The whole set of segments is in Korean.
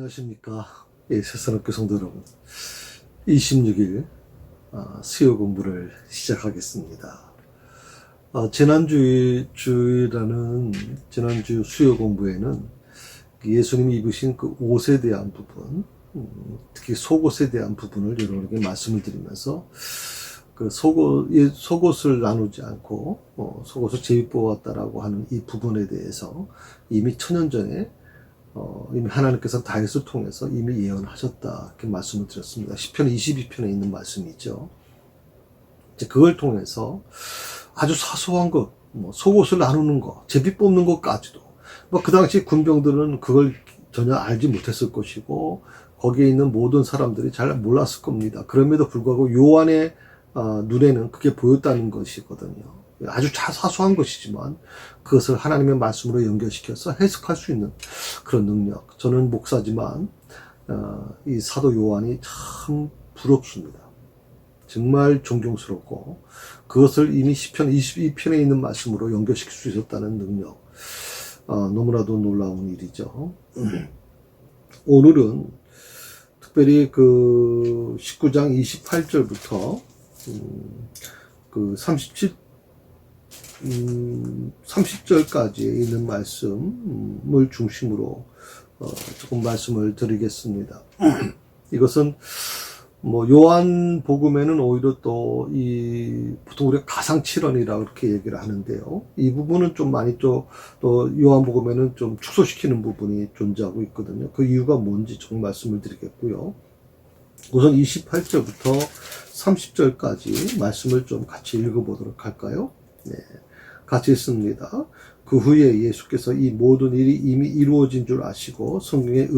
안녕하십니까. 예, 세상학교 성도 여러분. 26일 수요 공부를 시작하겠습니다. 지난주 수요 공부에는 예수님이 입으신 그 옷에 대한 부분, 특히 속옷에 대한 부분을 여러분에게 말씀을 드리면서 그 속옷을 나누지 않고 속옷을 제비뽑았다라고 하는 이 부분에 대해서 이미 천년 전에 이미 하나님께서 다윗을 통해서 이미 예언하셨다 이렇게 말씀을 드렸습니다. 시편 22편에 있는 말씀이죠. 이제 그걸 통해서 아주 사소한 것, 속옷을 나누는 것, 제비 뽑는 것까지도 그 당시 군병들은 그걸 전혀 알지 못했을 것이고 거기에 있는 모든 사람들이 잘 몰랐을 겁니다. 그럼에도 불구하고 요한의 눈에는 그게 보였다는 것이거든요. 아주 사소한 것이지만 그것을 하나님의 말씀으로 연결시켜서 해석할 수 있는 그런 능력. 저는 목사지만 이 사도 요한이 참 부럽습니다. 정말 존경스럽고 그것을 이미 시편 22편에 있는 말씀으로 연결시킬 수 있었다는 능력. 너무나도 놀라운 일이죠. 오늘은 특별히 그 19장 28절부터 그 30절까지 있는 말씀을 중심으로 조금 말씀을 드리겠습니다. 이것은 요한 복음에는 오히려 또 보통 우리가 가상칠언이라고 이렇게 얘기를 하는데요. 이 부분은 좀 많이 또 요한 복음에는 좀 축소시키는 부분이 존재하고 있거든요. 그 이유가 뭔지 조금 말씀을 드리겠고요. 우선 28절부터 30절까지 말씀을 좀 같이 읽어보도록 할까요? 네, 같이 읽습니다. 그 후에 예수께서 이 모든 일이 이미 이루어진 줄 아시고 성경에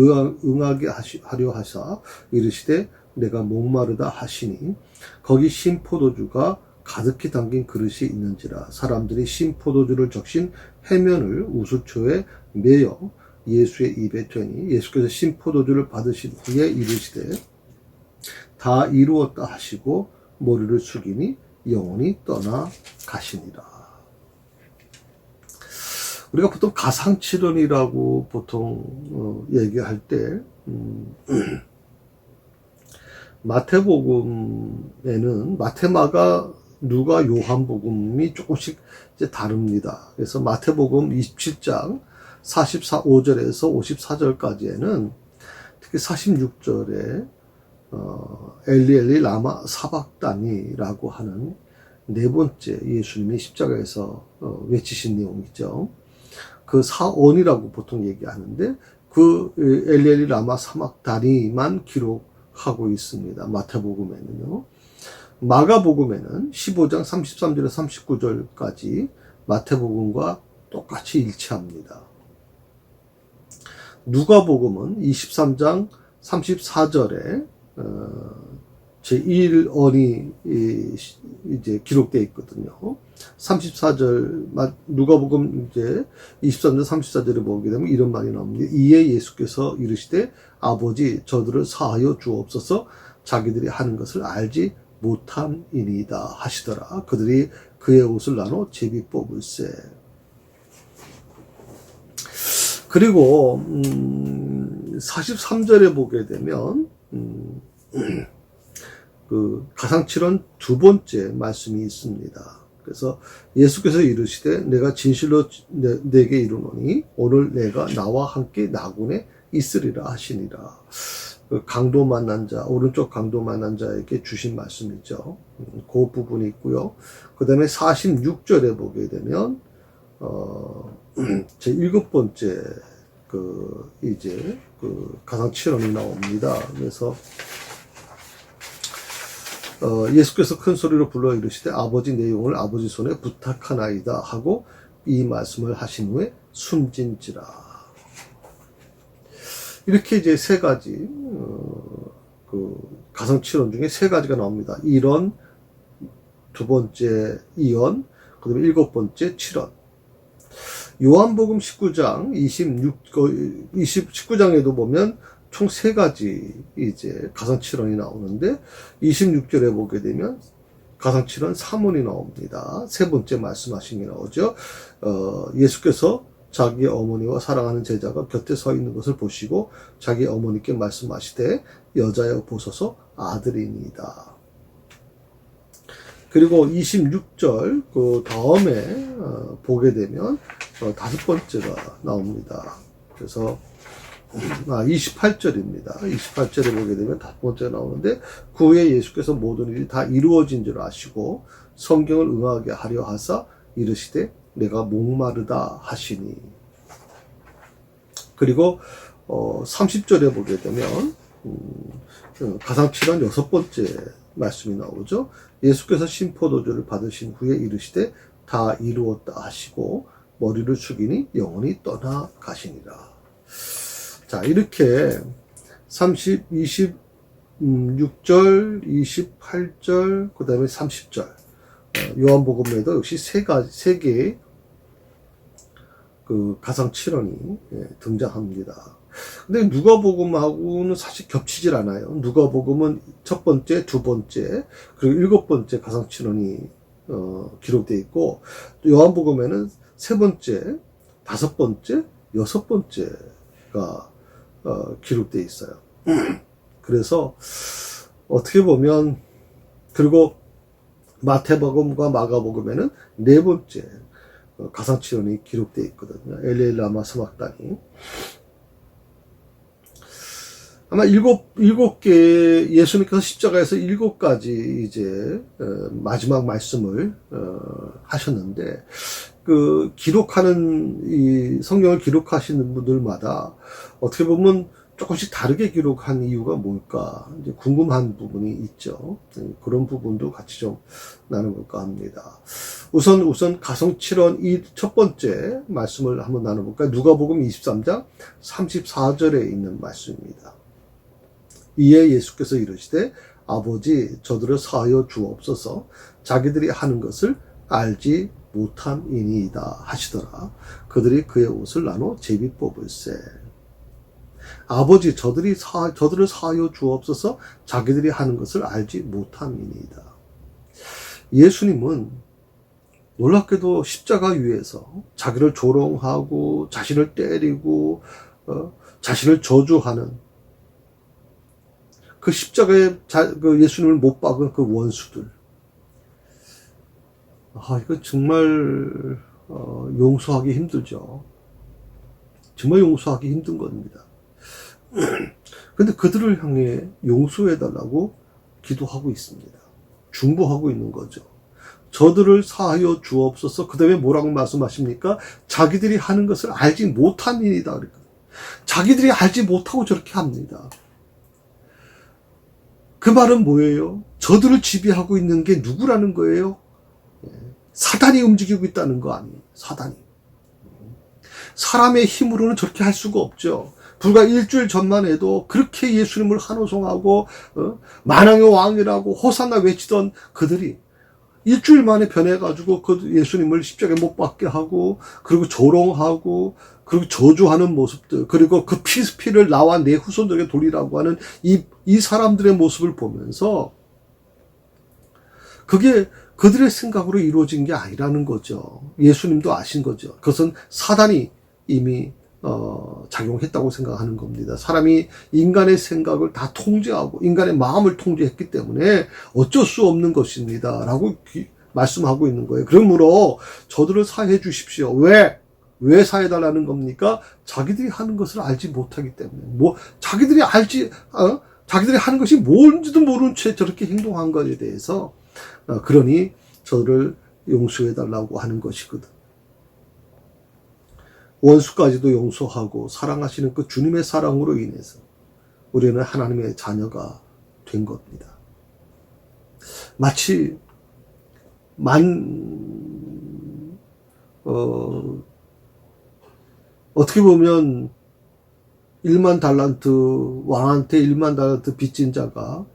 응하게 하려 하사 이르시되 내가 목마르다 하시니 거기 신 포도주가 가득히 담긴 그릇이 있는지라 사람들이 신 포도주를 적신 해면을 우수초에 매어 예수의 입에 대니 예수께서 신 포도주를 받으신 후에 이르시되 다 이루었다 하시고 머리를 숙이니 영원히 떠나 가시니라. 우리가 보통 가상칠언이라고 보통 얘기할 때 마태복음에는 마태마가 누가 요한복음이 조금씩 이제 다릅니다. 그래서 마태복음 27장 45절에서 54절까지에는 특히 46절에 엘리 엘리 라마 사박다니라고 하는 네 번째 예수님이 십자가에서 외치신 내용이죠. 그 사원이라고 보통 얘기하는데 그 엘리 엘리 라마 사박다니만 기록하고 있습니다. 마태복음에는요. 마가복음에는 15장 33절에서 39절까지 마태복음과 똑같이 일치합니다. 누가복음은 23장 34절에 제1언이 이제 기록되어 있거든요. 34절, 누가복음 이제 23절 34절에 보게 되면 이런 말이 나옵니다. 이에 예수께서 이르시되 아버지 저들을 사하여 주옵소서 자기들이 하는 것을 알지 못함이니이다 하시더라. 그들이 그의 옷을 나눠 제비 뽑을세. 그리고 43절에 보게 되면 그 가상칠언 두 번째 말씀이 있습니다. 그래서 예수께서 이르시되 내가 진실로 내게 이르노니 오늘 내가 나와 함께 나군에 있으리라 하시니라. 그 강도 만난 자, 오른쪽 강도 만난 자에게 주신 말씀이죠. 그 부분이 있고요. 그 다음에 46절에 보게 되면 제 7번째 이제 가상칠언이 나옵니다. 그래서 예수께서 큰 소리로 불러 이르시되 아버지 내 영혼을 아버지 손에 부탁하나이다 하고 이 말씀을 하신 후에 숨진지라. 이렇게 이제 세 가지 가상칠언 중에 세 가지가 나옵니다. 일언, 두 번째 이언, 그 다음에 7번째 칠언. 요한복음 19장 19장에도 보면 총 세 가지 이제 가상칠언이 나오는데 26절에 보게 되면 가상칠언 3원이 나옵니다. 세 번째 말씀하신 게 나오죠. 예수께서 자기 어머니와 사랑하는 제자가 곁에 서 있는 것을 보시고 자기 어머니께 말씀하시되 여자여 보소서 아들이니이다. 그리고 26절 그 다음에 보게 되면 다섯 번째가 나옵니다. 그래서 28절입니다. 28절에 보게 되면 다섯 번째가 나오는데 그 후에 예수께서 모든 일이 다 이루어진 줄 아시고 성경을 응하게 하려 하사 이르시되 내가 목마르다 하시니. 그리고 30절에 보게 되면 가상칠언 여섯 번째 말씀이 나오죠. 예수께서 신포도주를 받으신 후에 이르시되 다 이루었다 하시고 머리를 숙이니 영혼이 떠나 가시니라. 자, 이렇게 26절, 28절, 그 다음에 30절 요한복음에도 역시 세 개의 그 가상칠언이 등장합니다. 근데 누가복음하고는 사실 겹치질 않아요. 누가복음은 첫 번째, 두 번째, 그리고 일곱 번째 가상칠언이 기록되어 있고, 요한복음에는 세 번째, 다섯 번째, 여섯 번째가 기록되어 있어요. 그래서 어떻게 보면, 그리고 마태복음과 마가복음에는 네 번째 가상칠언이 기록되어 있거든요. 엘레 라마 사박다니. 아마 일곱 개, 예수님께서 십자가에서 7가지 이제 마지막 말씀을 하셨는데, 그 기록하는 이 성경을 기록하시는 분들마다 어떻게 보면 조금씩 다르게 기록한 이유가 뭘까 이제 궁금한 부분이 있죠. 그런 부분도 같이 좀 나눠볼까 합니다. 우선 가성칠언 이 첫 번째 말씀을 한번 나눠볼까요? 누가복음 23장 34절에 있는 말씀입니다. 이에 예수께서 이르시되 아버지 저들을 사하여 주옵소서 자기들이 하는 것을 알지 못함이니이다 하시더라. 그들이 그의 옷을 나눠 제비 뽑을세. 아버지 저들을 사하여 주옵소서 자기들이 하는 것을 알지 못함이니이다. 예수님은 놀랍게도 십자가 위에서 자기를 조롱하고 자신을 때리고 자신을 저주하는 그 십자가에 그 예수님을 못 박은 그 원수들, 이거 정말 용서하기 힘들죠. 정말 용서하기 힘든 겁니다. 근데 그들을 향해 용서해달라고 기도하고 있습니다. 중보하고 있는 거죠. 저들을 사하여 주옵소서. 그 다음에 뭐라고 말씀하십니까? 자기들이 하는 것을 알지 못함이니이다. 그랬거든요. 자기들이 알지 못하고 저렇게 합니다. 그 말은 뭐예요? 저들을 지배하고 있는 게 누구라는 거예요? 사단이 움직이고 있다는 거 아니에요. 사단이. 사람의 힘으로는 저렇게 할 수가 없죠. 불과 일주일 전만 해도 그렇게 예수님을 환호성하고 만왕의 왕이라고 호산나 외치던 그들이 일주일 만에 변해가지고 그 예수님을 십자가에 못 박게 하고, 그리고 조롱하고, 그리고 저주하는 모습들, 그리고 그 피를 나와 내 후손들에게 돌리라고 하는 이 사람들의 모습을 보면서 그게 그들의 생각으로 이루어진 게 아니라는 거죠. 예수님도 아신 거죠. 그것은 사단이 이미 작용했다고 생각하는 겁니다. 사람이 인간의 생각을 다 통제하고 인간의 마음을 통제했기 때문에 어쩔 수 없는 것입니다 라고 말씀하고 있는 거예요. 그러므로 저들을 사해 주십시오. 왜 사해달라는 겁니까? 자기들이 하는 것을 알지 못하기 때문에. 자기들이 하는 것이 뭔지도 모른 채 저렇게 행동한 것에 대해서 그러니 저를 용서해달라고 하는 것이거든. 원수까지도 용서하고 사랑하시는 그 주님의 사랑으로 인해서 우리는 하나님의 자녀가 된 겁니다. 마치 어떻게 보면 1만 달란트, 왕한테 1만 달란트 빚진 자가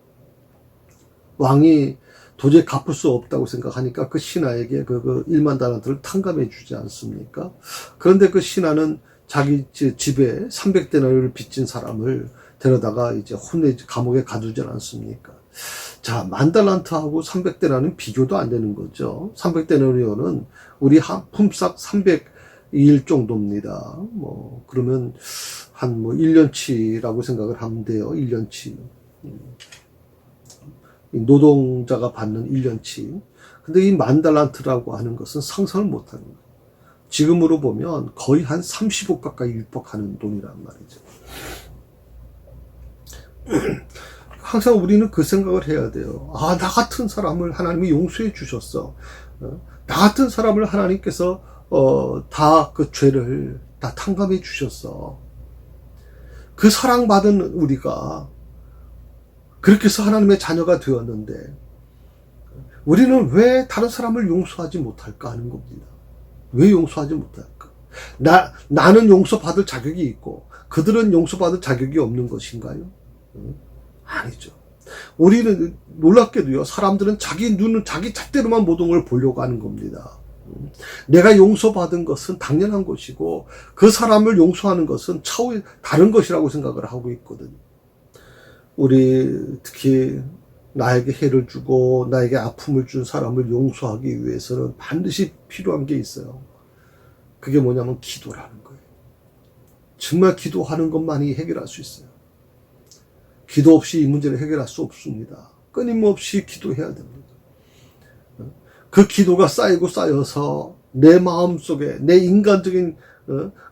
왕이 도저히 갚을 수 없다고 생각하니까 그 신하에게 그 1만 달란트를 탕감해 주지 않습니까? 그런데 그 신하는 자기 집에 300데나리온을 빚진 사람을 데려다가 이제 감옥에 가두지 않습니까? 자, 10,000달란트하고 300데나리온은 비교도 안 되는 거죠. 300데나리온은 우리 품삯 2일 정도입니다. 그러면 한 1년치라고 생각을 하면 돼요. 1년치. 노동자가 받는 1년치. 근데 이 10,000달란트라고 하는 것은 상상을 못하는 거예요. 지금으로 보면 거의 한 30억 가까이 일박하는 돈이란 말이죠. 항상 우리는 그 생각을 해야 돼요. 나 같은 사람을 하나님이 용서해 주셨어. 나 같은 사람을 하나님께서 다 그 죄를 다 탕감해 주셨어. 그 사랑받은 우리가 그렇게 해서 하나님의 자녀가 되었는데 우리는 왜 다른 사람을 용서하지 못할까 하는 겁니다. 왜 용서하지 못할까? 나는 용서받을 자격이 있고 그들은 용서받을 자격이 없는 것인가요? 아니죠. 우리는 놀랍게도요, 사람들은 자기 눈은 자기 잣대로만 모든 걸 보려고 하는 겁니다. 내가 용서받은 것은 당연한 것이고 그 사람을 용서하는 것은 차후에 다른 것이라고 생각을 하고 있거든요. 우리 특히 나에게 해를 주고 나에게 아픔을 준 사람을 용서하기 위해서는 반드시 필요한 게 있어요. 그게 뭐냐면 기도라는 거예요. 정말 기도하는 것만이 해결할 수 있어요. 기도 없이 이 문제를 해결할 수 없습니다. 끊임없이 기도해야 됩니다. 그 기도가 쌓이고 쌓여서 내 마음속에 내 인간적인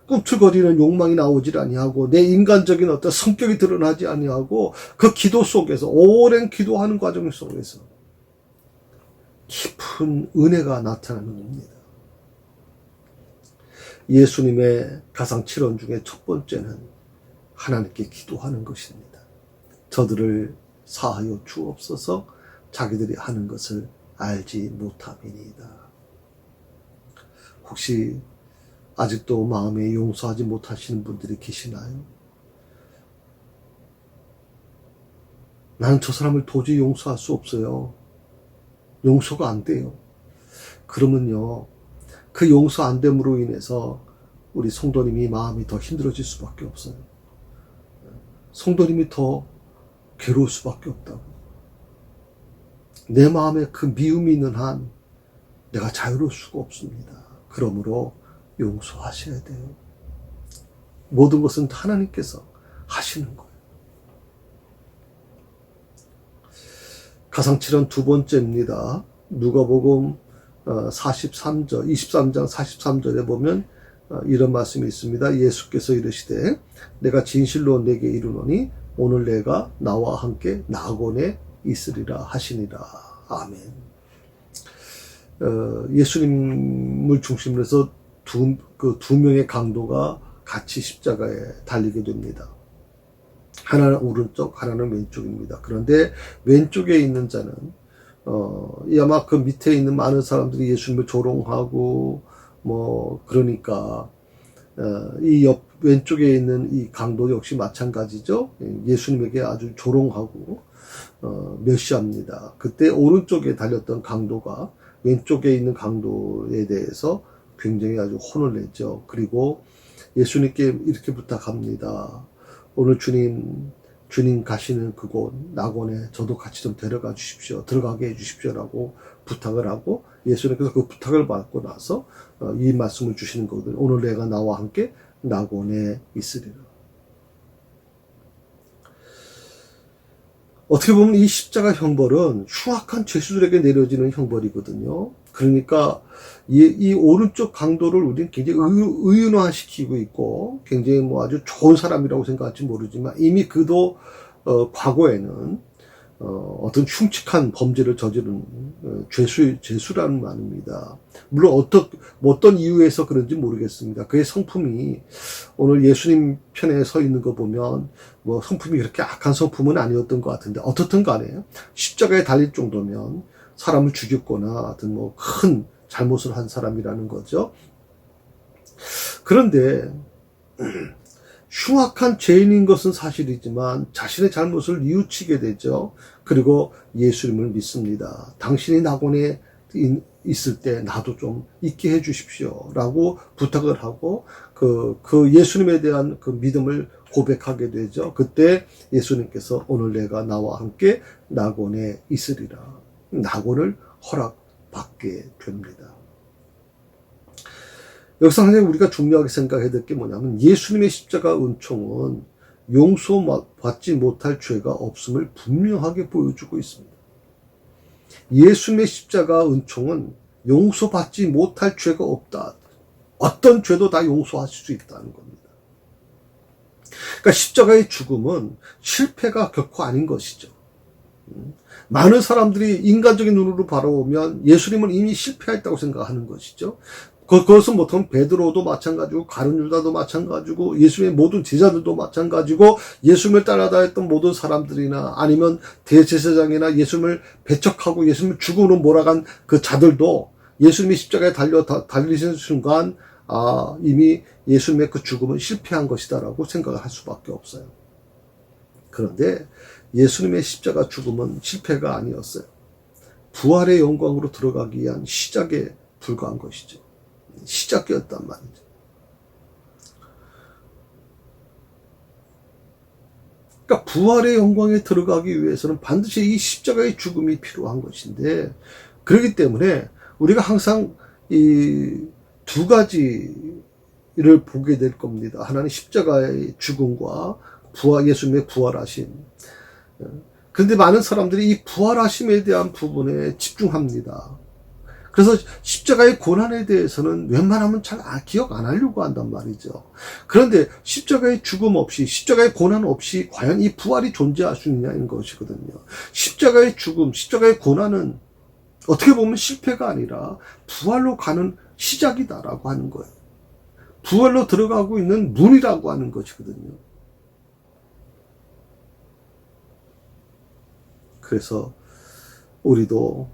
꿈틀거리는 욕망이 나오질 아니하고 내 인간적인 어떤 성격이 드러나지 아니하고 그 기도 속에서 오랜 기도하는 과정 속에서 깊은 은혜가 나타나는 겁니다. 예수님의 가상 7원 중에 첫 번째는 하나님께 기도하는 것입니다. 저들을 사하여 주옵소서 자기들이 하는 것을 알지 못함이니이다. 혹시 아직도 마음에 용서하지 못하시는 분들이 계시나요? 나는 저 사람을 도저히 용서할 수 없어요. 용서가 안 돼요. 그러면요, 그 용서 안 됨으로 인해서 우리 성도님이 마음이 더 힘들어질 수밖에 없어요. 성도님이 더 괴로울 수밖에 없다고. 내 마음에 그 미움이 있는 한 내가 자유로울 수가 없습니다. 그러므로 용서하셔야 돼요. 모든 것은 하나님께서 하시는 거예요. 가상칠은 두 번째입니다. 누가복음 23장 43절에 보면 이런 말씀이 있습니다. 예수께서 이르시되 내가 진실로 내게 이르노니 오늘 내가 나와 함께 낙원에 있으리라 하시니라. 아멘. 예수님을 중심으로 해서 두 명의 강도가 같이 십자가에 달리게 됩니다. 하나는 오른쪽, 하나는 왼쪽입니다. 그런데 왼쪽에 있는 자는 아마 그 밑에 있는 많은 사람들이 예수님을 조롱하고 그러니까 이 왼쪽에 있는 이 강도 역시 마찬가지죠. 예수님에게 아주 조롱하고 멸시합니다. 그때 오른쪽에 달렸던 강도가 왼쪽에 있는 강도에 대해서 굉장히 아주 혼을 내죠. 그리고 예수님께 이렇게 부탁합니다. 오늘 주님 가시는 그곳 낙원에 저도 같이 좀 데려가 주십시오. 들어가게 해 주십시오라고 부탁을 하고 예수님께서 그 부탁을 받고 나서 이 말씀을 주시는 거거든요. 오늘 내가 나와 함께 낙원에 있으리라. 어떻게 보면 이 십자가 형벌은 흉악한 죄수들에게 내려지는 형벌이거든요. 그러니까 이 오른쪽 강도를 우리는 굉장히 의인화시키고 있고 굉장히 아주 좋은 사람이라고 생각할지 모르지만 이미 그도 과거에는 어떤 흉측한 범죄를 저지른 죄수라는 말입니다. 물론 어떤 이유에서 그런지 모르겠습니다. 그의 성품이 오늘 예수님 편에 서 있는 거 보면 성품이 그렇게 악한 성품은 아니었던 것 같은데 어떻든 간에 십자가에 달릴 정도면 사람을 죽였거나 하여튼 큰 잘못을 한 사람이라는 거죠. 그런데 흉악한 죄인인 것은 사실이지만 자신의 잘못을 뉘우치게 되죠. 그리고 예수님을 믿습니다. 당신이 낙원에 있을 때 나도 좀 있게 해 주십시오 라고 부탁을 하고 그 예수님에 대한 그 믿음을 고백하게 되죠. 그때 예수님께서 오늘 내가 나와 함께 낙원에 있으리라. 낙원을 허락받게 됩니다. 여기서 항상 우리가 중요하게 생각해야 될 게 뭐냐면 예수님의 십자가 은총은 용서받지 못할 죄가 없음을 분명하게 보여주고 있습니다. 예수님의 십자가 은총은 용서받지 못할 죄가 없다. 어떤 죄도 다 용서하실 수 있다는 겁니다. 그러니까 십자가의 죽음은 실패가 결코 아닌 것이죠. 많은 사람들이 인간적인 눈으로 바라보면 예수님은 이미 실패했다고 생각하는 것이죠. 그것은 보통 베드로도 마찬가지고 가룟 유다도 마찬가지고 예수님의 모든 제자들도 마찬가지고 예수님을 따라다녔던 모든 사람들이나 아니면 대제사장이나 예수님을 배척하고 예수님을 죽음으로 몰아간 그 자들도 예수님이 십자가에 달리신 순간 이미 예수님의 그 죽음은 실패한 것이다라고 생각을 할 수밖에 없어요. 그런데 예수님의 십자가 죽음은 실패가 아니었어요. 부활의 영광으로 들어가기 위한 시작에 불과한 것이죠. 시작이었단 말이죠. 그러니까 부활의 영광에 들어가기 위해서는 반드시 이 십자가의 죽음이 필요한 것인데, 그렇기 때문에 우리가 항상 이 두 가지를 보게 될 겁니다. 하나는 십자가의 죽음과 예수님의 부활하심. 그런데 많은 사람들이 이 부활하심에 대한 부분에 집중합니다. 그래서 십자가의 고난에 대해서는 웬만하면 잘 기억 안 하려고 한단 말이죠. 그런데 십자가의 죽음 없이, 십자가의 고난 없이 과연 이 부활이 존재할 수 있냐는 것이거든요. 십자가의 죽음, 십자가의 고난은 어떻게 보면 실패가 아니라 부활로 가는 시작이다라고 하는 거예요. 부활로 들어가고 있는 문이라고 하는 것이거든요. 그래서 우리도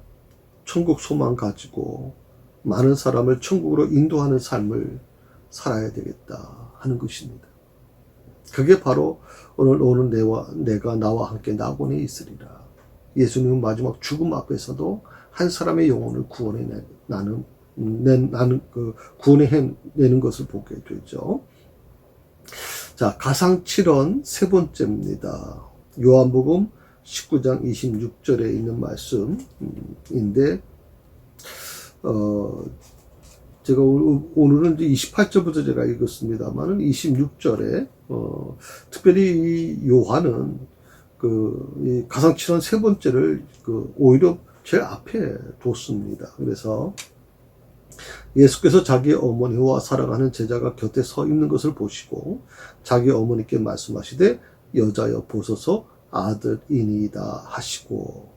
천국 소망 가지고 많은 사람을 천국으로 인도하는 삶을 살아야 되겠다 하는 것입니다. 그게 바로 오늘 내가 나와 함께 낙원에 있으리라. 예수님은 마지막 죽음 앞에서도 한 사람의 영혼을 구원해내는 것을 보게 되죠. 자, 가상칠언 세 번째입니다. 요한복음 19장 26절에 있는 말씀인데, 제가 오늘은 28절부터 제가 읽었습니다만은 26절에, 특별히 이 요한은 이 가상칠언 세 번째를 오히려 제일 앞에 뒀습니다. 그래서 예수께서 자기 어머니와 사랑하는 제자가 곁에 서 있는 것을 보시고 자기 어머니께 말씀하시되 여자여 보소서 아들이니이다 하시고,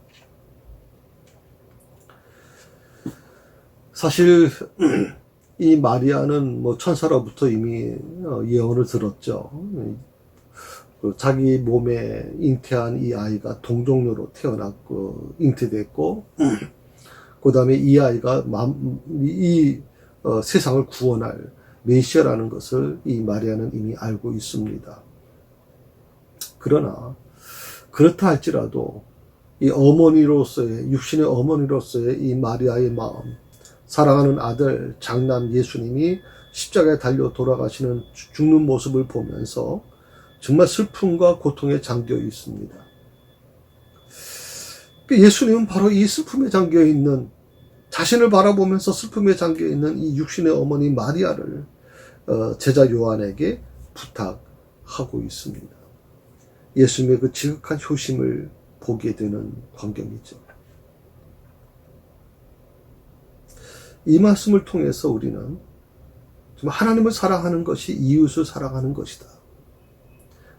사실 이 마리아는 천사로부터 이미 예언을 들었죠. 자기 몸에 잉태한 이 아이가 동정녀로 태어났고 잉태됐고, 그 다음에 이 아이가 세상을 구원할 메시아라는 것을 이 마리아는 이미 알고 있습니다. 그러나 그렇다 할지라도 이 어머니로서의, 육신의 어머니로서의 이 마리아의 마음, 사랑하는 아들 장남 예수님이 십자가에 달려 돌아가시는 죽는 모습을 보면서 정말 슬픔과 고통에 잠겨 있습니다. 예수님은 바로 이 슬픔에 잠겨 있는, 자신을 바라보면서 슬픔에 잠겨 있는 이 육신의 어머니 마리아를 제자 요한에게 부탁하고 있습니다. 예수님의 그 지극한 효심을 보게 되는 광경이죠. 이 말씀을 통해서 우리는 정말 하나님을 사랑하는 것이 이웃을 사랑하는 것이다.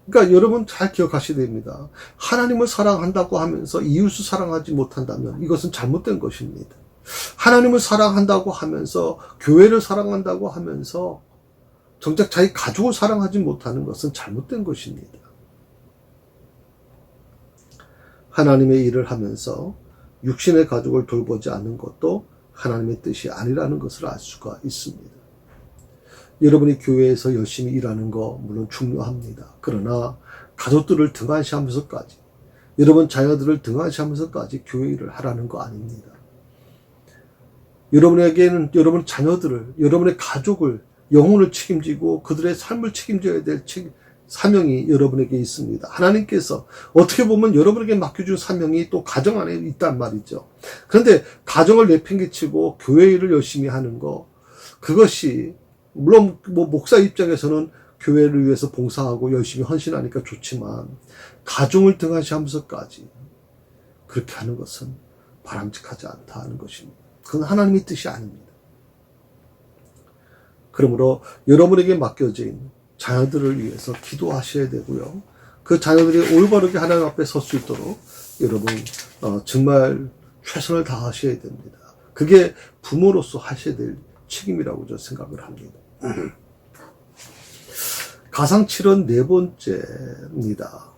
그러니까 여러분 잘 기억하셔야 됩니다. 하나님을 사랑한다고 하면서 이웃을 사랑하지 못한다면 이것은 잘못된 것입니다. 하나님을 사랑한다고 하면서, 교회를 사랑한다고 하면서 정작 자기 가족을 사랑하지 못하는 것은 잘못된 것입니다. 하나님의 일을 하면서 육신의 가족을 돌보지 않는 것도 하나님의 뜻이 아니라는 것을 알 수가 있습니다. 여러분이 교회에서 열심히 일하는 거 물론 중요합니다. 그러나 가족들을 등한시하면서까지, 여러분 자녀들을 등한시하면서까지 교회 일을 하라는 거 아닙니다. 여러분에게는 여러분 자녀들을, 여러분의 가족을, 영혼을 책임지고 그들의 삶을 책임져야 될 사명이 여러분에게 있습니다. 하나님께서 어떻게 보면 여러분에게 맡겨준 사명이 또 가정 안에 있단 말이죠. 그런데 가정을 내팽개치고 교회 일을 열심히 하는 거, 그것이 물론 뭐 목사 입장에서는 교회를 위해서 봉사하고 열심히 헌신하니까 좋지만 가정을 등한시하면서까지 그렇게 하는 것은 바람직하지 않다 하는 것입니다. 그건 하나님의 뜻이 아닙니다. 그러므로 여러분에게 맡겨진 자녀들을 위해서 기도하셔야 되고요. 그 자녀들이 올바르게 하나님 앞에 설 수 있도록 여러분 정말 최선을 다하셔야 됩니다. 그게 부모로서 하셔야 될 책임이라고 저는 생각을 합니다. 가상칠언 네 번째입니다.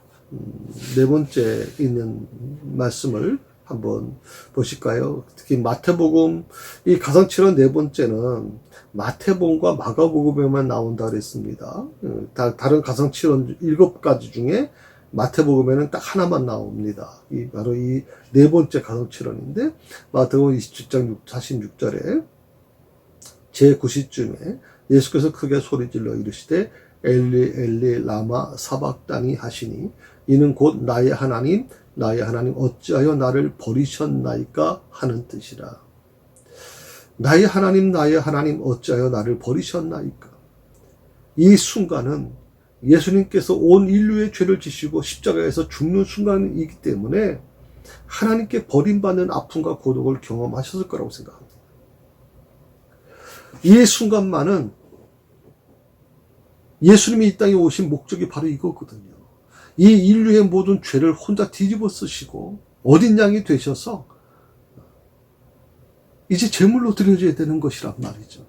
네 번째 있는 말씀을 한번 보실까요? 특히 마태복음, 이 가상칠언 네 번째는 마태복음과 마가복음에만 나온다 그랬습니다. 다른 가상칠언 7가지 중에 마태복음에는 딱 하나만 나옵니다. 바로 이 네 번째 가상칠언인데, 마태복음 27장 46절에 제9시쯤에 예수께서 크게 소리질러 이르시되 엘리 엘리 라마 사박다니 하시니 이는 곧 나의 하나님 어찌하여 나를 버리셨나이까 하는 뜻이라. 나의 하나님 어찌하여 나를 버리셨나이까. 이 순간은 예수님께서 온 인류의 죄를 지시고 십자가에서 죽는 순간이기 때문에 하나님께 버림받는 아픔과 고독을 경험하셨을 거라고 생각합니다. 이 순간만은 예수님이 이 땅에 오신 목적이 바로 이거거든요. 이 인류의 모든 죄를 혼자 뒤집어 쓰시고 어린 양이 되셔서 이제 제물로 드려져야 되는 것이란 말이죠.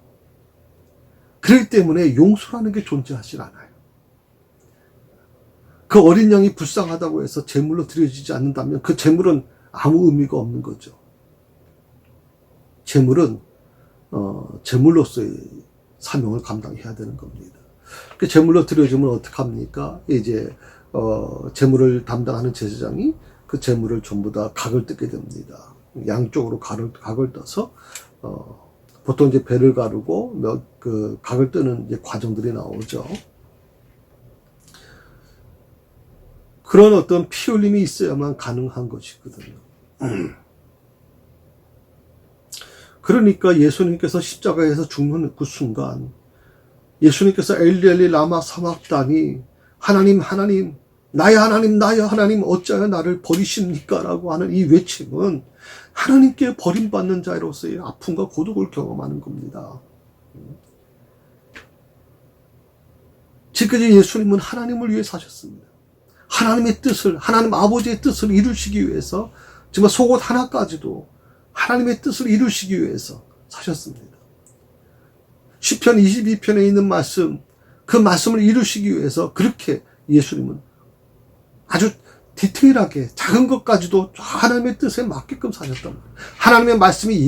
그렇기 때문에 용서라는 게 존재하지 않아요. 그 어린 양이 불쌍하다고 해서 제물로 드려지지 않는다면 그 제물은 아무 의미가 없는 거죠. 제물은 제물로서의 사명을 감당해야 되는 겁니다. 그 제물로 드려지면 어떡합니까? 이제 제물을 담당하는 제사장이 그 제물을 전부 다 각을 뜯게 됩니다. 양쪽으로 각을 떠서 보통 이제 배를 가르고 그 각을 뜨는 이제 과정들이 나오죠. 그런 어떤 피 흘림이 있어야만 가능한 것이거든요. 그러니까 예수님께서 십자가에서 죽는 그 순간 예수님께서 엘리 엘리 라마 사박다니 하나님 나의 하나님 어찌하여 나를 버리십니까? 라고 하는 이 외침은 하나님께 버림받는 자로서의 아픔과 고독을 경험하는 겁니다. 지금까지 예수님은 하나님을 위해 사셨습니다. 하나님의 뜻을, 하나님 아버지의 뜻을 이루시기 위해서 정말 속옷 하나까지도 하나님의 뜻을 이루시기 위해서 사셨습니다. 시편 22편에 있는 말씀, 그 말씀을 이루시기 위해서 그렇게 예수님은 아주 디테일하게 작은 것까지도 하나님의 뜻에 맞게끔 사셨단 말이에요. 하나님의 말씀이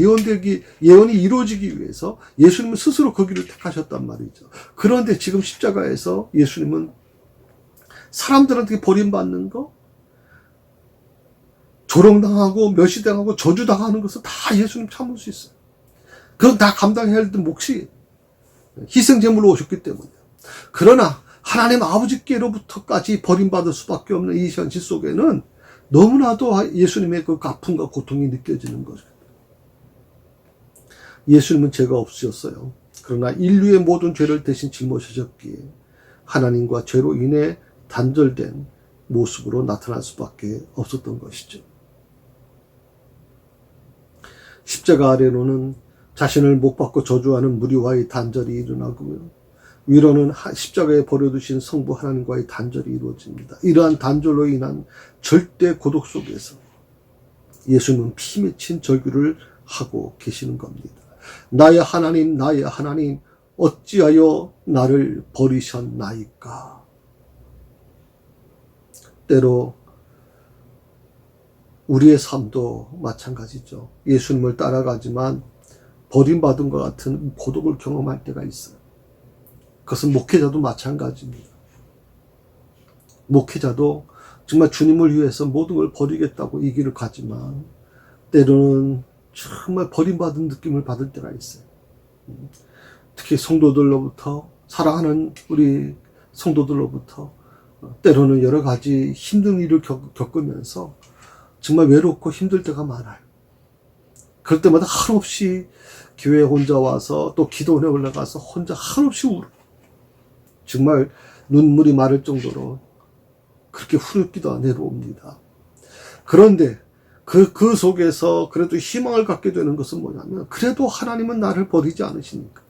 예언이 이루어지기 위해서 예수님은 스스로 그 길을 택하셨단 말이죠. 그런데 지금 십자가에서 예수님은 사람들한테 버림받는 거, 조롱당하고 멸시당하고 저주당하는 것을 다 예수님 참을 수 있어요. 그건 다 감당해야 할 몫이 희생제물로 오셨기 때문이에요. 그러나 하나님 아버지께로부터까지 버림받을 수밖에 없는 이 현실 속에는 너무나도 예수님의 그 아픔과 고통이 느껴지는 거죠. 예수님은 죄가 없으셨어요. 그러나 인류의 모든 죄를 대신 짊어지셨기에 하나님과 죄로 인해 단절된 모습으로 나타날 수밖에 없었던 것이죠. 십자가 아래로는 자신을 못 박고 저주하는 무리와의 단절이 일어나고요. 위로는 십자가에 버려두신 성부 하나님과의 단절이 이루어집니다. 이러한 단절로 인한 절대 고독 속에서 예수님은 피 맺힌 절규를 하고 계시는 겁니다. 나의 하나님 어찌하여 나를 버리셨나이까. 때로 우리의 삶도 마찬가지죠. 예수님을 따라가지만 버림받은 것 같은 고독을 경험할 때가 있어요. 그것은 목회자도 마찬가지입니다. 목회자도 정말 주님을 위해서 모든 걸 버리겠다고 이 길을 가지만 때로는 정말 버림받은 느낌을 받을 때가 있어요. 특히 성도들로부터, 사랑하는 우리 성도들로부터 때로는 여러 가지 힘든 일을 겪으면서 정말 외롭고 힘들 때가 많아요. 그럴 때마다 한없이 교회에 혼자 와서 또 기도원에 올라가서 혼자 한없이 정말 눈물이 마를 정도로 그렇게 후렴기도가 내려옵니다. 그런데 그 속에서 그래도 희망을 갖게 되는 것은 뭐냐면, 그래도 하나님은 나를 버리지 않으시니까,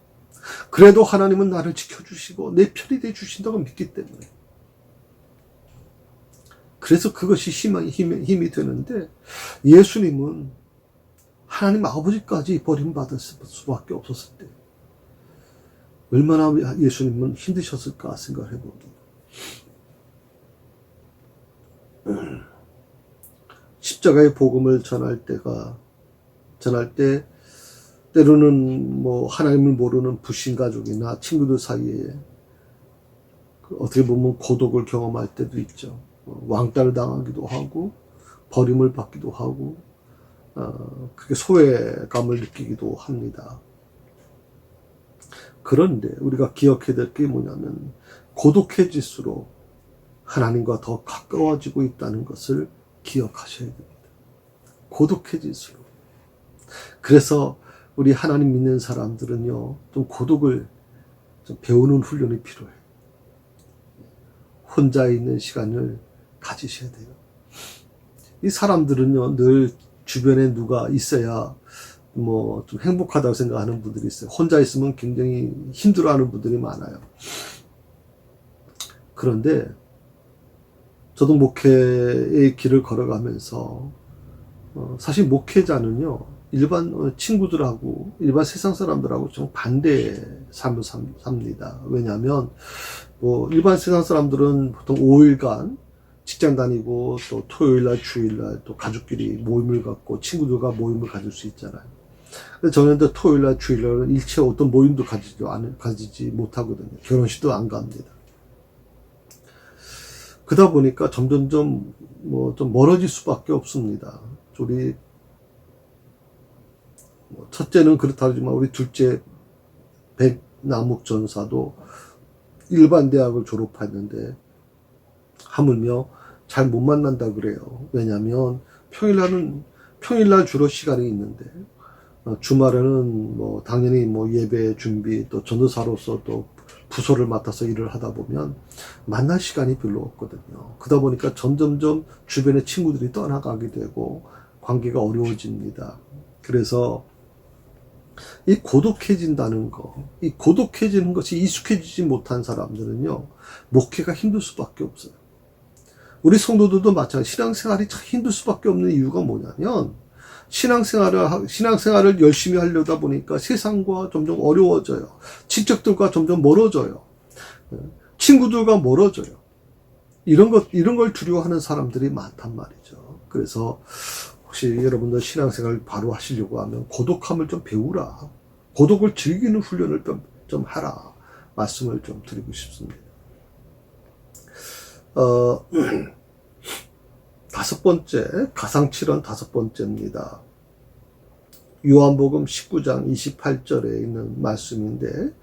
그래도 하나님은 나를 지켜주시고 내 편이 돼 주신다고 믿기 때문에, 그래서 그것이 힘이 되는데, 예수님은 하나님 아버지까지 버림받을 수밖에 없었을 때 얼마나 예수님은 힘드셨을까 생각을 해봅니다. 십자가의 복음을 전할 때 때로는 뭐 하나님을 모르는 불신 가족이나 친구들 사이에 어떻게 보면 고독을 경험할 때도 있죠. 왕따를 당하기도 하고 버림을 받기도 하고 그게 소외감을 느끼기도 합니다. 그런데 우리가 기억해야 될 게 뭐냐면, 고독해질수록 하나님과 더 가까워지고 있다는 것을 기억하셔야 됩니다. 고독해질수록. 그래서 우리 하나님 믿는 사람들은요, 좀 고독을 좀 배우는 훈련이 필요해요. 혼자 있는 시간을 가지셔야 돼요. 이 사람들은요, 늘 주변에 누가 있어야 뭐 좀 행복하다고 생각하는 분들이 있어요. 혼자 있으면 굉장히 힘들어하는 분들이 많아요. 그런데 저도 목회의 길을 걸어가면서 사실 목회자는요, 일반 친구들하고 일반 세상 사람들하고 좀 반대의 삶을 삽니다. 왜냐하면 뭐 일반 세상 사람들은 보통 5일간 직장 다니고 또 토요일날 주일날 또 가족끼리 모임을 갖고 친구들과 모임을 가질 수 있잖아요. 근데 저는 또 토요일날 주일날은 일체 어떤 모임도 가지지 못하거든요. 결혼식도 안 갑니다. 그러다 보니까 점점점 뭐 좀 멀어질 수밖에 없습니다. 우리 첫째는 그렇다 하지만 우리 둘째 백남욱 전사도 일반 대학을 졸업했는데 하물며 잘 못 만난다 그래요. 왜냐하면 평일날 주로 시간이 있는데 주말에는 뭐 당연히 뭐 예배 준비 또 전도사로서 또 부서를 맡아서 일을 하다 보면 만날 시간이 별로 없거든요. 그러다 보니까 점점점 주변의 친구들이 떠나가게 되고 관계가 어려워집니다. 그래서 이 고독해진다는 이 고독해지는 것이 익숙해지지 못한 사람들은요, 목회가 힘들 수밖에 없어요. 우리 성도들도 마찬가지. 신앙생활이 참 힘들 수밖에 없는 이유가 뭐냐면, 신앙생활을 열심히 하려다 보니까 세상과 점점 어려워져요. 친척들과 점점 멀어져요. 친구들과 멀어져요. 이런 걸 두려워하는 사람들이 많단 말이죠. 그래서 혹시 여러분들 신앙생활 바로 하시려고 하면 고독함을 좀 배우라. 고독을 즐기는 훈련을 좀 하라. 말씀을 좀 드리고 싶습니다. 다섯 번째, 가상칠언 다섯 번째입니다. 요한복음 19장 28절에 있는 말씀인데,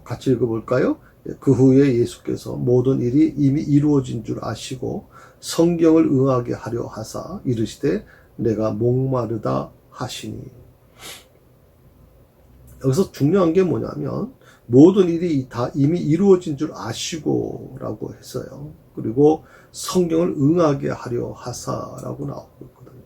같이 읽어볼까요? 그 후에 예수께서 모든 일이 이미 이루어진 줄 아시고 성경을 응하게 하려 하사 이르시되 내가 목마르다 하시니. 여기서 중요한 게 뭐냐면, 모든 일이 다 이미 이루어진 줄 아시고 라고 했어요. 그리고 성경을 응하게 하려 하사라고 나오고 있거든요.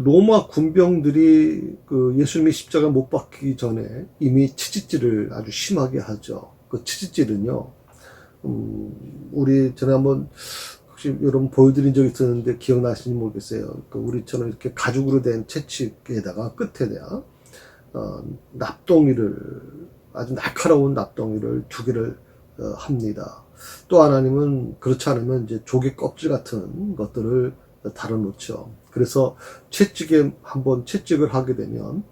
로마 군병들이 예수님이 십자가 못 박히기 전에 이미 치질질을 아주 심하게 하죠. 그 치질질은요, 우리 전에 한번 혹시 여러분 보여드린 적이 있었는데 기억나시는지 모르겠어요. 우리처럼 이렇게 가죽으로 된 채찍에다가 끝에다가 납덩이를, 아주 날카로운 납덩이를 2개를 합니다. 또 하나님은 그렇지 않으면 이제 조개 껍질 같은 것들을 달아놓죠. 그래서 한번 채찍을 하게 되면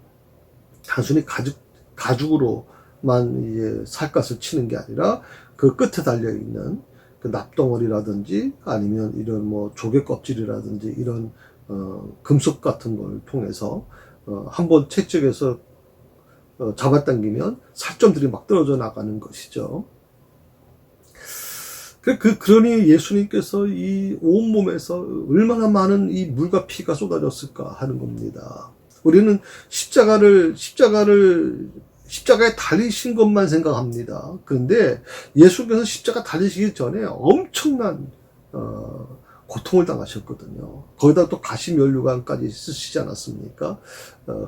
단순히 가죽으로만 이제 살갗을 치는 게 아니라 그 끝에 달려있는 그 납덩어리라든지 아니면 이런 뭐 조개 껍질이라든지 이런 금속 같은 걸 통해서 한번 채찍에서 잡아당기면 살점들이 막 떨어져 나가는 것이죠. 그러니 예수님께서 이 온몸에서 얼마나 많은 이 물과 피가 쏟아졌을까 하는 겁니다. 우리는 십자가에 달리신 것만 생각합니다. 그런데 예수께서 십자가 달리시기 전에 엄청난 고통을 당하셨거든요. 거기다 또 가시면류관까지 쓰시지 않았습니까?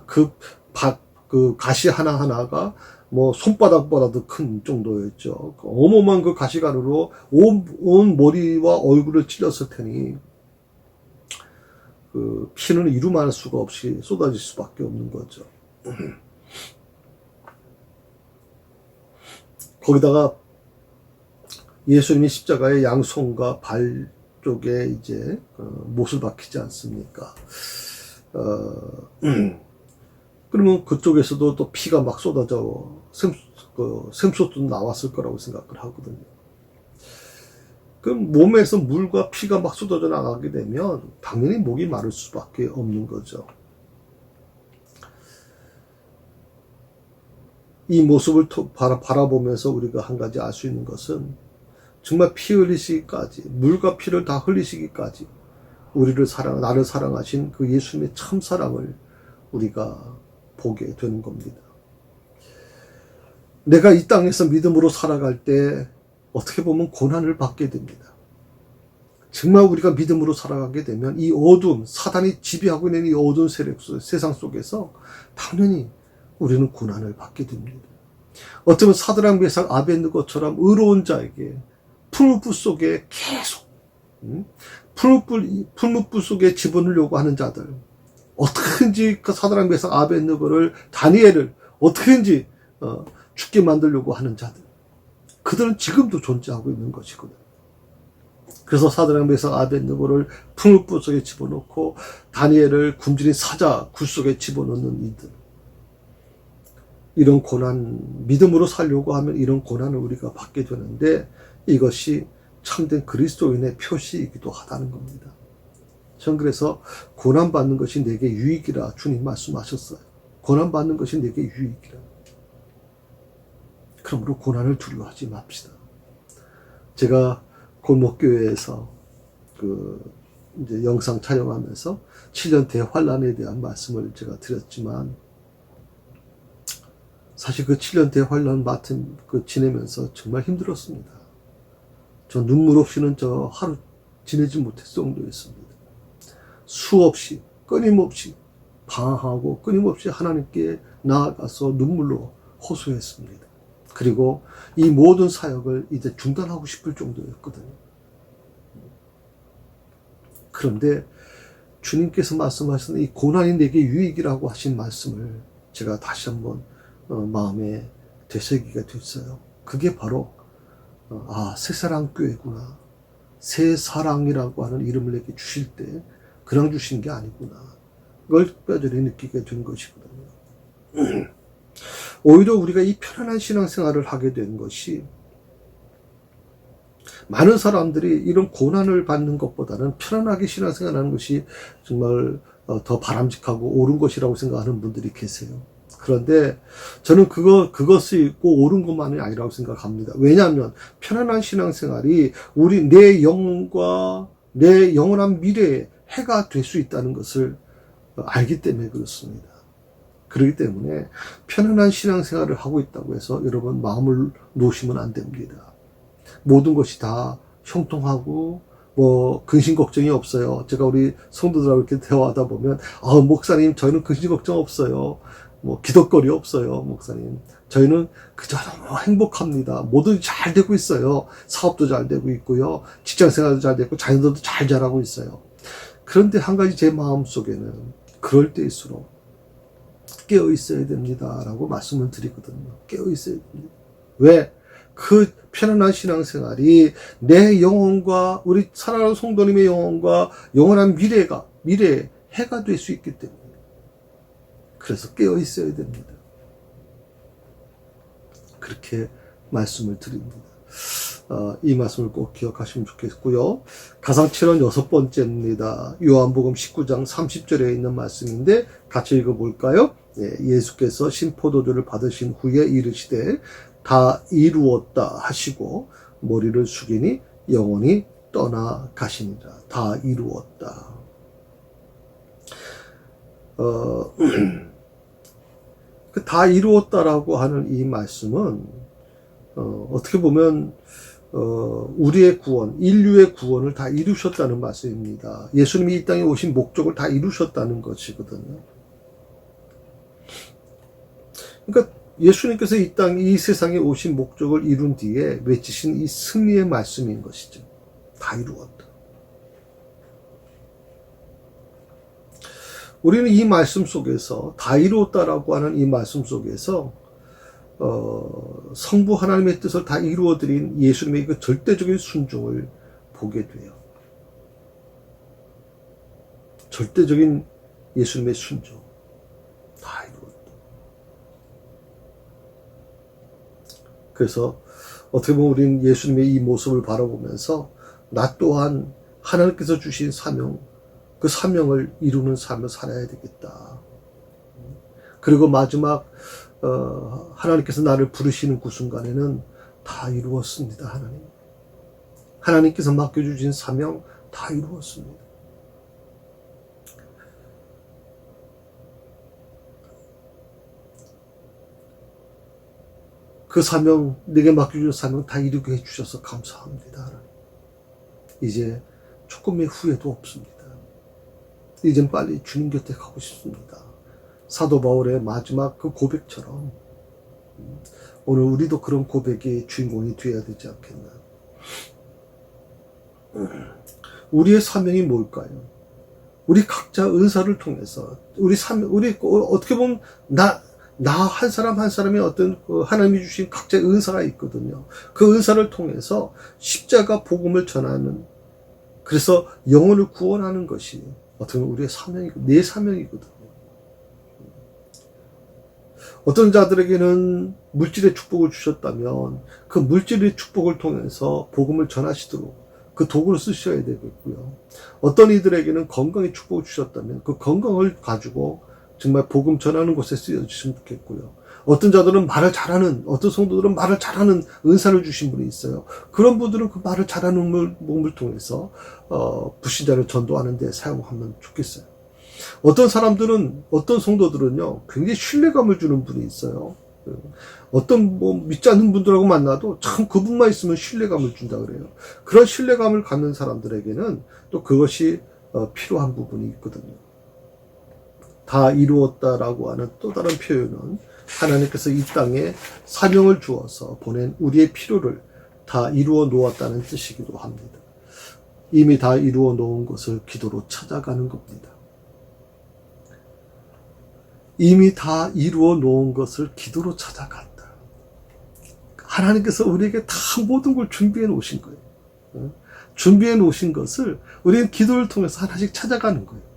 그 가시 하나하나가 뭐 손바닥보다도 큰 정도였죠. 어마어마한 그 가시가루로 온 머리와 얼굴을 찔렀을 테니 그 피는 이루말 수가 없이 쏟아질 수밖에 없는 거죠. 거기다가 예수님이 십자가의 양손과 발 쪽에 이제 못을 박히지 않습니까? 그러면 그쪽에서도 또 피가 막 쏟아져 샘솟도 나왔을 거라고 생각을 하거든요. 그럼 몸에서 물과 피가 막 쏟아져 나가게 되면 당연히 목이 마를 수밖에 없는 거죠. 이 모습을 바라보면서 우리가 한 가지 알 수 있는 것은 정말 피 흘리시기까지, 물과 피를 다 흘리시기까지 나를 사랑하신 그 예수님의 참 사랑을 우리가 보게 되는 겁니다. 내가 이 땅에서 믿음으로 살아갈 때 어떻게 보면 고난을 받게 됩니다. 정말 우리가 믿음으로 살아가게 되면 이 어두운, 사단이 지배하고 있는 이 어두운 세상 속에서 당연히 우리는 고난을 받게 됩니다. 어쩌면 사드락 메삭 아벳느고처럼 의로운 자에게 풀무불 속에 계속 풀무불 속에 집어넣으려고 하는 자들, 어떻게든지 그 사드락 메삭 아벳느고를 다니엘을 어떻게든지 죽게 만들려고 하는 자들, 그들은 지금도 존재하고 있는 것이거든요. 그래서 사드락 메삭 아벳느고를 풀무불 속에 집어넣고 다니엘을 굶주린 사자 굴 속에 집어넣는 이들, 이런 고난, 믿음으로 살려고 하면 이런 고난을 우리가 받게 되는데 이것이 참된 그리스도인의 표시이기도 하다는 겁니다. 전 그래서 고난받는 것이 내게 유익이라 주님 말씀하셨어요. 고난받는 것이 내게 유익이라. 그러므로 고난을 두려워하지 맙시다. 제가 골목교회에서 이제 영상 촬영하면서 7년 대환란에 대한 말씀을 제가 드렸지만 사실 그 7년 대환란 지내면서 정말 힘들었습니다. 저 눈물 없이는 저 하루 지내지 못했을 정도였습니다. 수없이 끊임없이 방황하고 끊임없이 하나님께 나아가서 눈물로 호소했습니다. 그리고 이 모든 사역을 이제 중단하고 싶을 정도였거든요. 그런데 주님께서 말씀하신 이 고난이 내게 유익이라고 하신 말씀을 제가 다시 한번 마음에 되새기게 됐어요. 그게 바로 새사랑교회구나. 새사랑이라고 하는 이름을 내게 주실 때 그냥 주신 게 아니구나. 그걸 뼈저리 느끼게 된 것이거든요. 오히려 우리가 이 편안한 신앙생활을 하게 된 것이 많은 사람들이 이런 고난을 받는 것보다는 편안하게 신앙생활하는 것이 정말 더 바람직하고 옳은 것이라고 생각하는 분들이 계세요. 그런데 저는 그것이 꼭 옳은 것만이 아니라고 생각합니다. 왜냐하면 편안한 신앙생활이 내 영혼과 내 영원한 미래에 해가 될 수 있다는 것을 알기 때문에 그렇습니다. 그렇기 때문에 편안한 신앙생활을 하고 있다고 해서 여러분 마음을 놓으시면 안 됩니다. 모든 것이 다 형통하고 근심 걱정이 없어요. 제가 우리 성도들하고 이렇게 대화하다 보면 목사님 저희는 근심 걱정 없어요. 기덕거리 없어요, 목사님. 저희는 그저 너무 행복합니다. 모두 잘 되고 있어요. 사업도 잘 되고 있고요. 직장생활도 잘 되고 자녀들도 잘 자라고 있어요. 그런데 한 가지 제 마음속에는 그럴 때일수록 깨어 있어야 됩니다라고 말씀을 드리거든요. 깨어 있어야 됩니다. 왜? 그 편안한 신앙생활이 내 영혼과 우리 사랑하는 성도님의 영혼과 영원한 미래의 해가 될 수 있기 때문에 그래서 깨어 있어야 됩니다. 그렇게 말씀을 드립니다. 이 말씀을 꼭 기억하시면 좋겠고요. 가상칠언 6번째입니다. 요한복음 19장 30절에 있는 말씀인데 같이 읽어볼까요? 예수께서 신포도주를 받으신 후에 이르시되 다 이루었다 하시고 머리를 숙이니 영원히 떠나가시니라. 다 이루었다. 그 다 이루었다라고 하는 이 말씀은 어떻게 보면 우리의 구원, 인류의 구원을 다 이루셨다는 말씀입니다. 예수님이 이 땅에 오신 목적을 다 이루셨다는 것이거든요. 그러니까 예수님께서 이 세상에 오신 목적을 이룬 뒤에 외치신 이 승리의 말씀인 것이죠. 다 이루었다. 우리는 이 말씀 속에서, 다 이루었다라고 하는 이 말씀 속에서 성부 하나님의 뜻을 다 이루어드린 예수님의 그 절대적인 순종을 보게 돼요. 절대적인 예수님의 순종. 다 이루었다. 그래서 어떻게 보면 우리는 예수님의 이 모습을 바라보면서 나 또한 하나님께서 주신 사명, 그 사명을 이루는 삶을 살아야 되겠다. 그리고 마지막 하나님께서 나를 부르시는 그 순간에는 다 이루었습니다. 하나님께서 맡겨주신 사명 다 이루었습니다. 그 사명, 내게 맡겨주신 사명 다 이루게 해주셔서 감사합니다. 하나님. 이제 조금의 후회도 없습니다. 이젠 빨리 주님 곁에 가고 싶습니다. 사도 바울의 마지막 그 고백처럼 오늘 우리도 그런 고백의 주인공이 되어야 되지 않겠나. 우리의 사명이 뭘까요? 우리 각자 은사를 통해서 우리 어떻게 보면 나 한 사람 한 사람의 어떤 하나님이 주신 각자의 은사가 있거든요. 그 은사를 통해서 십자가 복음을 전하는, 그래서 영혼을 구원하는 것이 어떻게 보면 우리의 사명이고 내 사명이거든요. 어떤 자들에게는 물질의 축복을 주셨다면 그 물질의 축복을 통해서 복음을 전하시도록 그 도구를 쓰셔야 되겠고요. 어떤 이들에게는 건강의 축복을 주셨다면 그 건강을 가지고 정말 복음 전하는 곳에 쓰여주시면 좋겠고요. 어떤 자들은 말을 잘하는, 어떤 성도들은 말을 잘하는 은사를 주신 분이 있어요. 그런 분들은 그 말을 잘하는 몸을 통해서 불신자를 전도하는 데 사용하면 좋겠어요. 어떤 사람들은, 어떤 성도들은요, 굉장히 신뢰감을 주는 분이 있어요. 어떤 믿지 않는 분들하고 만나도 참 그분만 있으면 신뢰감을 준다 그래요. 그런 신뢰감을 갖는 사람들에게는 또 그것이 필요한 부분이 있거든요. 다 이루었다라고 하는 또 다른 표현은 하나님께서 이 땅에 사명을 주어서 보낸 우리의 필요를 다 이루어 놓았다는 뜻이기도 합니다. 이미 다 이루어 놓은 것을 기도로 찾아가는 겁니다. 이미 다 이루어 놓은 것을 기도로 찾아간다. 하나님께서 우리에게 다 모든 걸 준비해 놓으신 거예요. 준비해 놓으신 것을 우리는 기도를 통해서 하나씩 찾아가는 거예요.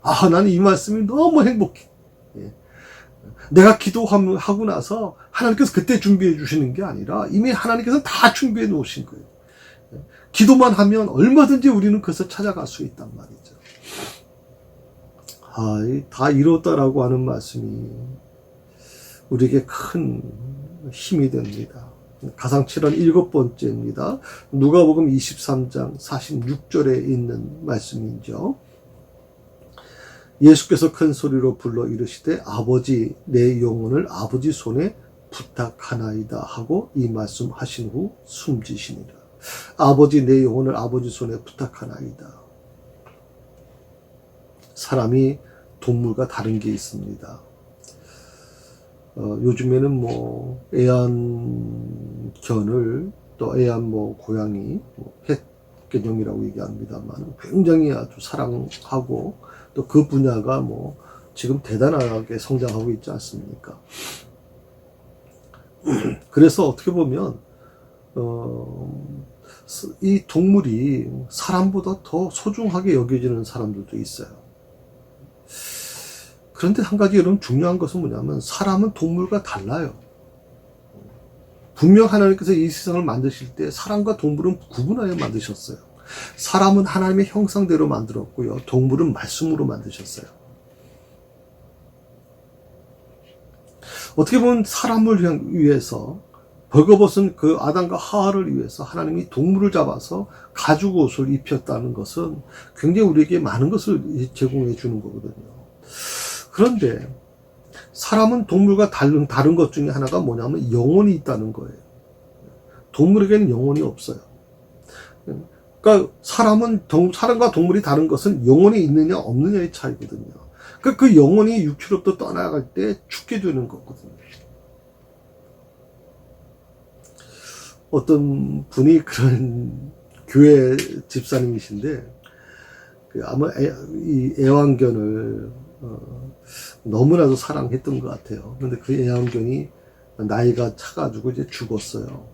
아, 나는 이 말씀이 너무 행복해. 내가 기도하고 나서 하나님께서 그때 준비해 주시는 게 아니라 이미 하나님께서 다 준비해 놓으신 거예요. 기도만 하면 얼마든지 우리는 그것을 찾아갈 수 있단 말이죠. 다 이뤘다라고 하는 말씀이 우리에게 큰 힘이 됩니다. 가상칠한 7번째입니다. 누가복음 23장 46절에 있는 말씀이죠. 예수께서 큰 소리로 불러 이르시되 아버지 내 영혼을 아버지 손에 부탁하나이다 하고 이 말씀 하신 후 숨지시니라. 아버지 내 영혼을 아버지 손에 부탁하나이다. 사람이 동물과 다른 게 있습니다. 요즘에는 애완견을 또 고양이 펫 개념이라고 얘기합니다만 굉장히 아주 사랑하고 또 그 분야가 지금 대단하게 성장하고 있지 않습니까? 그래서 어떻게 보면 이 동물이 사람보다 더 소중하게 여겨지는 사람들도 있어요. 그런데 한 가지 여러분 중요한 것은 뭐냐면 사람은 동물과 달라요. 분명 하나님께서 이 세상을 만드실 때 사람과 동물은 구분하여 만드셨어요. 사람은 하나님의 형상대로 만들었고요. 동물은 말씀으로 만드셨어요. 어떻게 보면 사람을 위해서 벌거벗은 그 아담과 하와를 위해서 하나님이 동물을 잡아서 가죽 옷을 입혔다는 것은 굉장히 우리에게 많은 것을 제공해 주는 거거든요. 그런데 사람은 동물과 다른 것 중에 하나가 뭐냐면 영혼이 있다는 거예요. 동물에게는 영혼이 없어요. 그러니까 사람과 동물이 다른 것은 영혼이 있느냐 없느냐의 차이거든요. 그러니까 그 영혼이 육체로부터 떠나갈 때 죽게 되는 거거든요. 어떤 분이 그런 교회 집사님이신데 아마 이 애완견을 너무나도 사랑했던 것 같아요. 그런데 그 애완견이 나이가 차가지고 이제 죽었어요.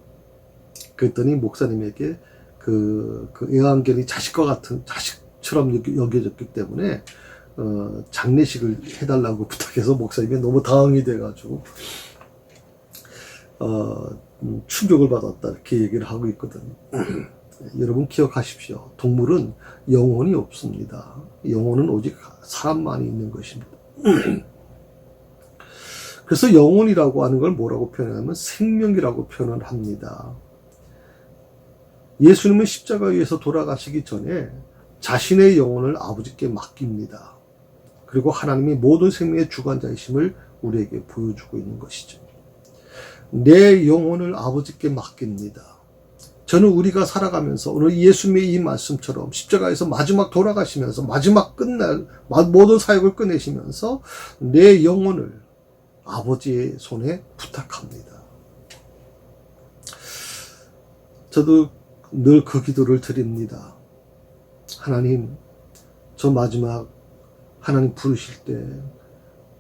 그랬더니 목사님에게 그 애완견이 자식처럼 여겨졌기 때문에 장례식을 해달라고 부탁해서 목사님이 너무 당황이 돼가지고 충격을 받았다 이렇게 얘기를 하고 있거든요. 여러분 기억하십시오. 동물은 영혼이 없습니다. 영혼은 오직 사람만이 있는 것입니다. 그래서 영혼이라고 하는 걸 뭐라고 표현하면 생명이라고 표현을 합니다. 예수님은 십자가 위에서 돌아가시기 전에 자신의 영혼을 아버지께 맡깁니다. 그리고 하나님이 모든 생명의 주관자이심을 우리에게 보여주고 있는 것이죠. 내 영혼을 아버지께 맡깁니다. 저는 우리가 살아가면서 오늘 예수님의 이 말씀처럼 십자가에서 마지막 돌아가시면서 마지막 모든 사역을 끝내시면서 내 영혼을 아버지의 손에 부탁합니다. 저도 늘 그 기도를 드립니다. 하나님, 저 마지막 하나님 부르실 때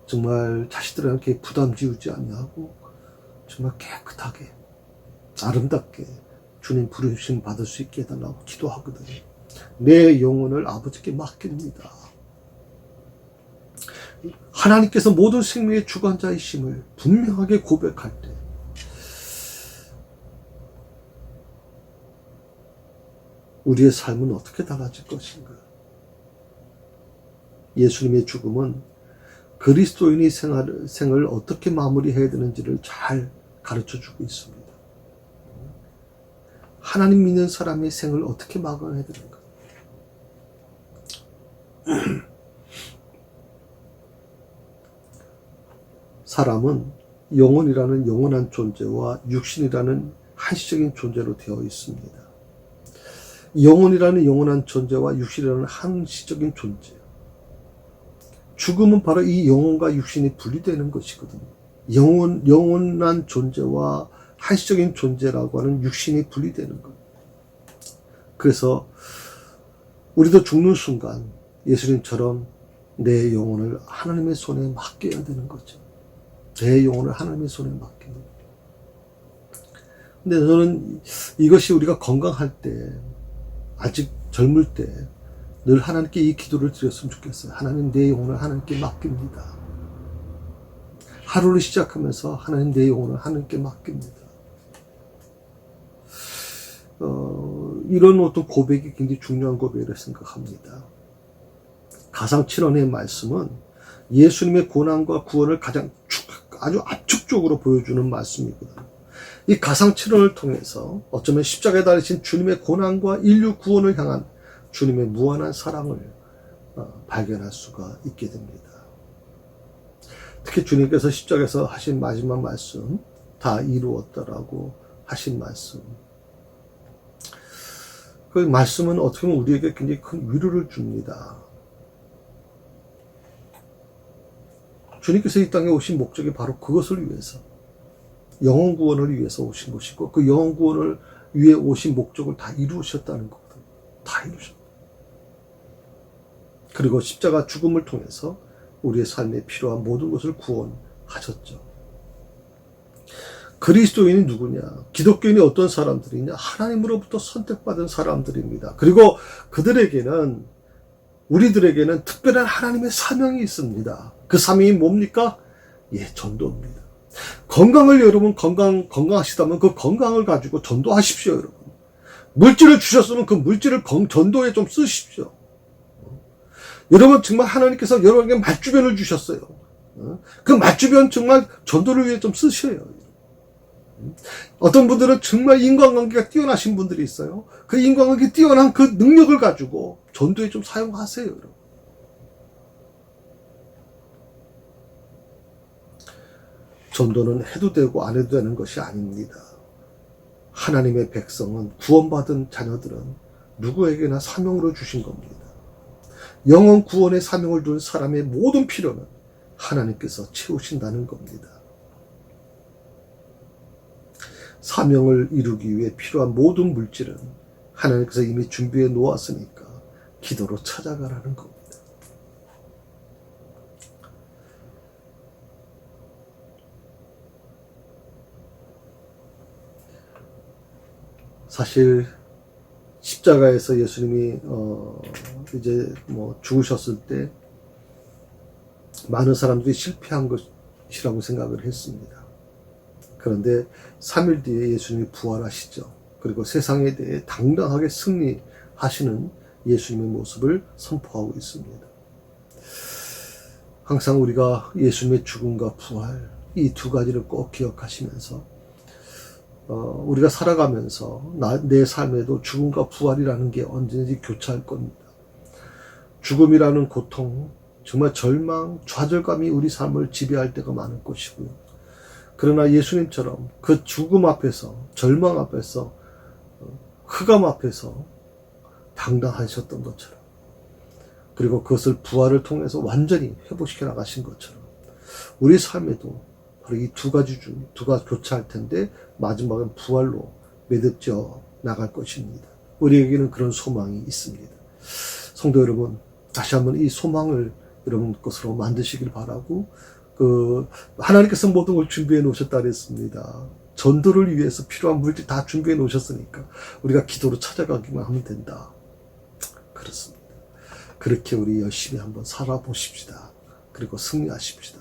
정말 자식들에게 부담 지우지 않냐고 정말 깨끗하게 아름답게 주님 부르심 받을 수 있게 해달라고 기도하거든요. 내 영혼을 아버지께 맡깁니다. 하나님께서 모든 생명의 주관자이심을 분명하게 고백할 때 우리의 삶은 어떻게 달라질 것인가? 예수님의 죽음은 그리스도인이 생을 어떻게 마무리해야 되는지를 잘 가르쳐주고 있습니다. 하나님 믿는 사람의 생을 어떻게 마감해야 되는가? 사람은 영혼이라는 영원한 존재와 육신이라는 한시적인 존재로 되어 있습니다. 영혼이라는 영원한 존재와 육신이라는 한시적인 존재. 죽음은 바로 이 영혼과 육신이 분리되는 것이거든요. 영원한 존재와 한시적인 존재라고 하는 육신이 분리되는 것. 그래서 우리도 죽는 순간 예수님처럼 내 영혼을 하나님의 손에 맡겨야 되는 거죠. 내 영혼을 하나님의 손에 맡기는 거예요. 근데 저는 이것이 우리가 건강할 때, 아직 젊을 때 늘 하나님께 이 기도를 드렸으면 좋겠어요. 하나님, 내 영혼을 하나님께 맡깁니다. 하루를 시작하면서 하나님, 내 영혼을 하나님께 맡깁니다. 이런 어떤 고백이 굉장히 중요한 고백이라고 생각합니다. 가상칠언의 말씀은 예수님의 고난과 구원을 아주 압축적으로 보여주는 말씀이거든요. 이 가상칠언을 통해서 어쩌면 십자가에 달리신 주님의 고난과 인류 구원을 향한 주님의 무한한 사랑을 발견할 수가 있게 됩니다. 특히 주님께서 십자가에서 하신 마지막 말씀, 다 이루었다라고 하신 말씀. 그 말씀은 어떻게 보면 우리에게 굉장히 큰 위로를 줍니다. 주님께서 이 땅에 오신 목적이 바로 그것을 위해서, 영혼 구원을 위해서 오신 것이고, 그 영혼 구원을 위해 오신 목적을 다 이루셨다는 거거든요. 다 이루셨다. 그리고 십자가 죽음을 통해서 우리의 삶에 필요한 모든 것을 구원하셨죠. 그리스도인이 누구냐? 기독교인이 어떤 사람들이냐? 하나님으로부터 선택받은 사람들입니다. 그리고 그들에게는, 우리들에게는 특별한 하나님의 사명이 있습니다. 그 사명이 뭡니까? 전도입니다. 건강을 여러분 건강하시다면 그 건강을 가지고 전도하십시오, 여러분. 물질을 주셨으면 그 물질을 전도에 좀 쓰십시오. 여러분, 정말 하나님께서 여러분에게 말주변을 주셨어요. 그 말주변 정말 전도를 위해 좀 쓰셔요. 어떤 분들은 정말 인간관계가 뛰어나신 분들이 있어요. 그 인간관계 뛰어난 그 능력을 가지고 전도에 좀 사용하세요, 여러분. 전도는 해도 되고 안 해도 되는 것이 아닙니다. 하나님의 백성은, 구원받은 자녀들은 누구에게나 사명으로 주신 겁니다. 영혼 구원의 사명을 둔 사람의 모든 필요는 하나님께서 채우신다는 겁니다. 사명을 이루기 위해 필요한 모든 물질은 하나님께서 이미 준비해 놓았으니까 기도로 찾아가라는 겁니다. 사실 십자가에서 예수님이 이제 죽으셨을 때 많은 사람들이 실패한 것이라고 생각을 했습니다. 그런데 3일 뒤에 예수님이 부활하시죠. 그리고 세상에 대해 당당하게 승리하시는 예수님의 모습을 선포하고 있습니다. 항상 우리가 예수님의 죽음과 부활, 이 두 가지를 꼭 기억하시면서 우리가 살아가면서 내 삶에도 죽음과 부활이라는 게 언제든지 교차할 겁니다. 죽음이라는 고통, 정말 절망, 좌절감이 우리 삶을 지배할 때가 많을 것이고요. 그러나 예수님처럼 그 죽음 앞에서, 절망 앞에서, 흑암 앞에서 당당하셨던 것처럼, 그리고 그것을 부활을 통해서 완전히 회복시켜 나가신 것처럼 우리 삶에도 바로 이 두 가지 중 두가 교차할 텐데 마지막은 부활로 매듭져 나갈 것입니다. 우리에게는 그런 소망이 있습니다. 성도 여러분, 다시 한번 이 소망을 여러분 것으로 만드시길 바라고, 하나님께서 모든 걸 준비해 놓으셨다 그랬습니다. 전도를 위해서 필요한 물질 다 준비해 놓으셨으니까 우리가 기도로 찾아가기만 하면 된다. 그렇습니다. 그렇게 우리 열심히 한번 살아보십시다. 그리고 승리하십시다.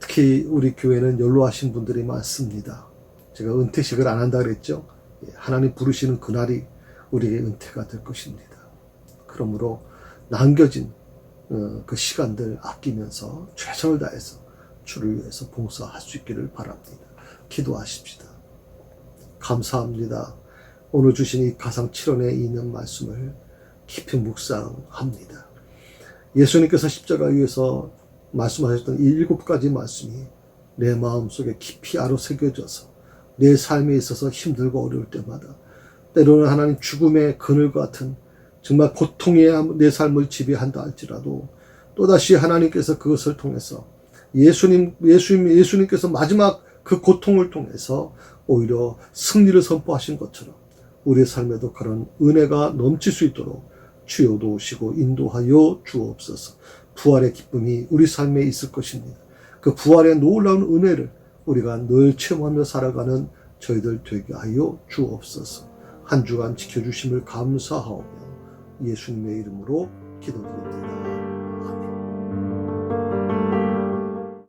특히 우리 교회는 연로하신 분들이 많습니다. 제가 은퇴식을 안 한다 그랬죠. 하나님 부르시는 그날이 우리의 은퇴가 될 것입니다. 그러므로 남겨진 그 시간들 아끼면서 최선을 다해서 주를 위해서 봉사할 수 있기를 바랍니다. 기도하십시다. 감사합니다. 오늘 주신 이 가상 7원에 있는 말씀을 깊이 묵상합니다. 예수님께서 십자가 위에서 말씀하셨던 이 7가지 말씀이 내 마음속에 깊이 아로 새겨져서 내 삶에 있어서 힘들고 어려울 때마다, 때로는 하나님 죽음의 그늘 같은 정말 고통에 내 삶을 지배한다 할지라도 또다시 하나님께서 그것을 통해서 예수님께서 마지막 그 고통을 통해서 오히려 승리를 선포하신 것처럼 우리의 삶에도 그런 은혜가 넘칠 수 있도록 주여 도우시고 인도하여 주옵소서. 부활의 기쁨이 우리 삶에 있을 것입니다. 그 부활의 놀라운 은혜를 우리가 늘 체험하며 살아가는 저희들 되게 하여 주옵소서. 한 주간 지켜주심을 감사하오며 예수님의 이름으로 기도드립니다.